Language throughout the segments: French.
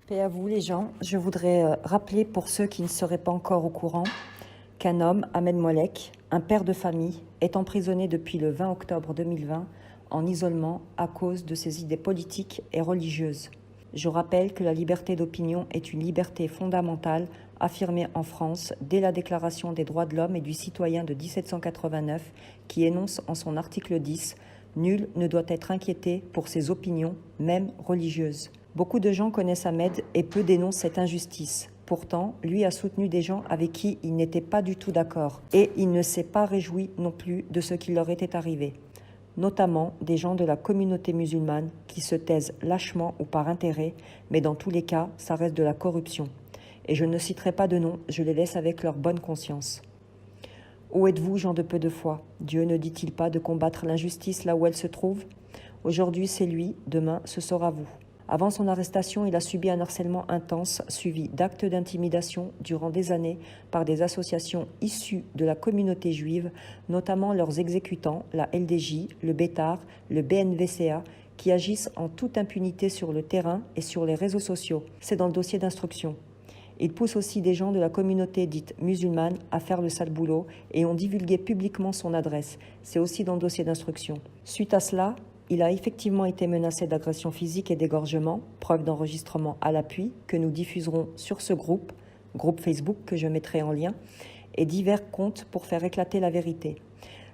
Paix à vous les gens, je voudrais rappeler pour ceux qui ne seraient pas encore au courant qu'un homme, Ahmed Moalek, un père de famille, est emprisonné depuis le 20 octobre 2020 en isolement à cause de ses idées politiques et religieuses. Je rappelle que la liberté d'opinion est une liberté fondamentale affirmée en France dès la Déclaration des droits de l'homme et du citoyen de 1789 qui énonce en son article 10 « Nul ne doit être inquiété pour ses opinions, même religieuses ». Beaucoup de gens connaissent Ahmed et peu dénoncent cette injustice. Pourtant, lui a soutenu des gens avec qui il n'était pas du tout d'accord. Et il ne s'est pas réjoui non plus de ce qui leur était arrivé. Notamment des gens de la communauté musulmane qui se taisent lâchement ou par intérêt, mais dans tous les cas, ça reste de la corruption. Et je ne citerai pas de nom, je les laisse avec leur bonne conscience. Où êtes-vous, gens de peu de foi? Dieu ne dit-il pas de combattre l'injustice là où elle se trouve? Aujourd'hui, c'est lui, demain, ce sera vous. Avant son arrestation, il a subi un harcèlement intense, suivi d'actes d'intimidation durant des années par des associations issues de la communauté juive, notamment leurs exécutants, la LDJ, le Bétar, le BNVCA, qui agissent en toute impunité sur le terrain et sur les réseaux sociaux. C'est dans le dossier d'instruction. Il pousse aussi des gens de la communauté dite musulmane à faire le sale boulot et ont divulgué publiquement son adresse. C'est aussi dans le dossier d'instruction. Suite à cela, il a effectivement été menacé d'agression physique et d'égorgement, preuve d'enregistrement à l'appui, que nous diffuserons sur ce groupe Facebook que je mettrai en lien, et divers comptes pour faire éclater la vérité.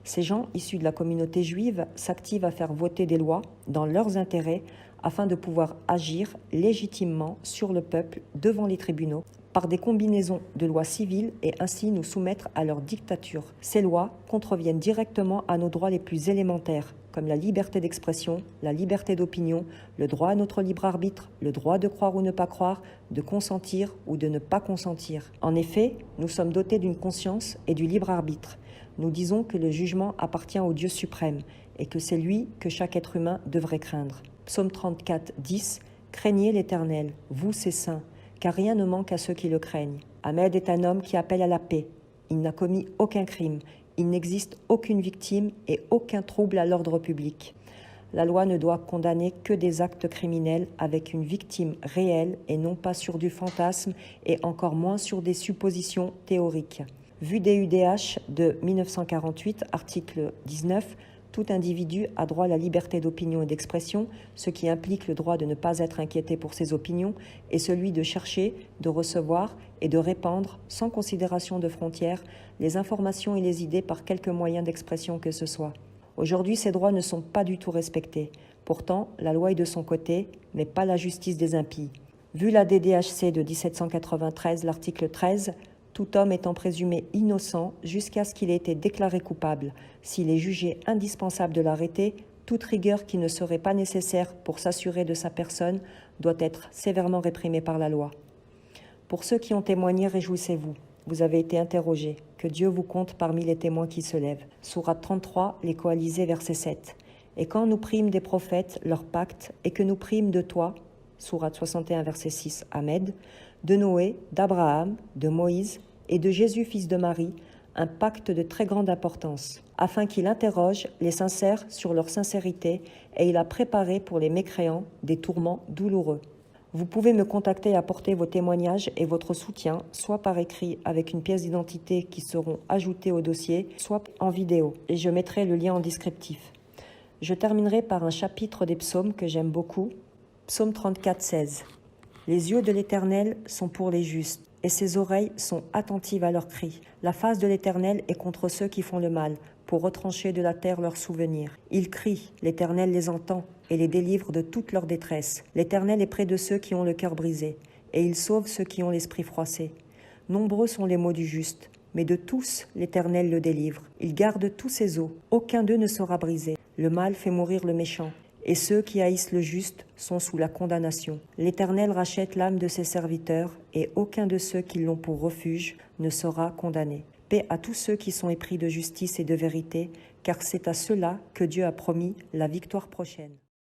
Ces gens issus de la communauté juive s'activent à faire voter des lois dans leurs intérêts afin de pouvoir agir légitimement sur le peuple devant les tribunaux par des combinaisons de lois civiles et ainsi nous soumettre à leur dictature. Ces lois contreviennent directement à nos droits les plus élémentaires, comme la liberté d'expression, la liberté d'opinion, le droit à notre libre arbitre, le droit de croire ou ne pas croire, de consentir ou de ne pas consentir. En effet, nous sommes dotés d'une conscience et du libre arbitre. Nous disons que le jugement appartient au Dieu suprême et que c'est lui que chaque être humain devrait craindre. Psaume 34, 10 « Craignez l'Éternel, vous ses saints, car rien ne manque à ceux qui le craignent. » Ahmed est un homme qui appelle à la paix. Il n'a commis aucun crime. Il n'existe aucune victime et aucun trouble à l'ordre public. La loi ne doit condamner que des actes criminels avec une victime réelle et non pas sur du fantasme et encore moins sur des suppositions théoriques. Vu des UDH de 1948, article 19, tout individu a droit à la liberté d'opinion et d'expression, ce qui implique le droit de ne pas être inquiété pour ses opinions et celui de chercher, de recevoir et de répandre, sans considération de frontières, les informations et les idées par quelque moyen d'expression que ce soit. Aujourd'hui, ces droits ne sont pas du tout respectés. Pourtant, la loi est de son côté, mais pas la justice des impies. Vu la DDHC de 1793, l'article 13, tout homme étant présumé innocent jusqu'à ce qu'il ait été déclaré coupable. S'il est jugé indispensable de l'arrêter, toute rigueur qui ne serait pas nécessaire pour s'assurer de sa personne doit être sévèrement réprimée par la loi. Pour ceux qui ont témoigné, réjouissez-vous. Vous avez été interrogés. Que Dieu vous compte parmi les témoins qui se lèvent. Sourate 33, les coalisés, verset 7. Et quand nous prîmes des prophètes leur pacte, et que nous prîmes de toi, Sourate 61, verset 6, Ahmed, de Noé, d'Abraham, de Moïse et de Jésus, fils de Marie, un pacte de très grande importance, afin qu'il interroge les sincères sur leur sincérité et il a préparé pour les mécréants des tourments douloureux. Vous pouvez me contacter et apporter vos témoignages et votre soutien, soit par écrit avec une pièce d'identité qui seront ajoutées au dossier, soit en vidéo, et je mettrai le lien en descriptif. Je terminerai par un chapitre des psaumes que j'aime beaucoup, Psaume 34, 16. Les yeux de l'Éternel sont pour les justes, et ses oreilles sont attentives à leurs cris. La face de l'Éternel est contre ceux qui font le mal, pour retrancher de la terre leurs souvenirs. Ils crient, l'Éternel les entend, et les délivre de toute leur détresse. L'Éternel est près de ceux qui ont le cœur brisé, et il sauve ceux qui ont l'esprit froissé. Nombreux sont les maux du juste, mais de tous l'Éternel le délivre. Il garde tous ses os, aucun d'eux ne sera brisé. Le mal fait mourir le méchant. Et ceux qui haïssent le juste sont sous la condamnation. L'Éternel rachète l'âme de ses serviteurs, et aucun de ceux qui l'ont pour refuge ne sera condamné. Paix à tous ceux qui sont épris de justice et de vérité, car c'est à ceux-là que Dieu a promis la victoire prochaine.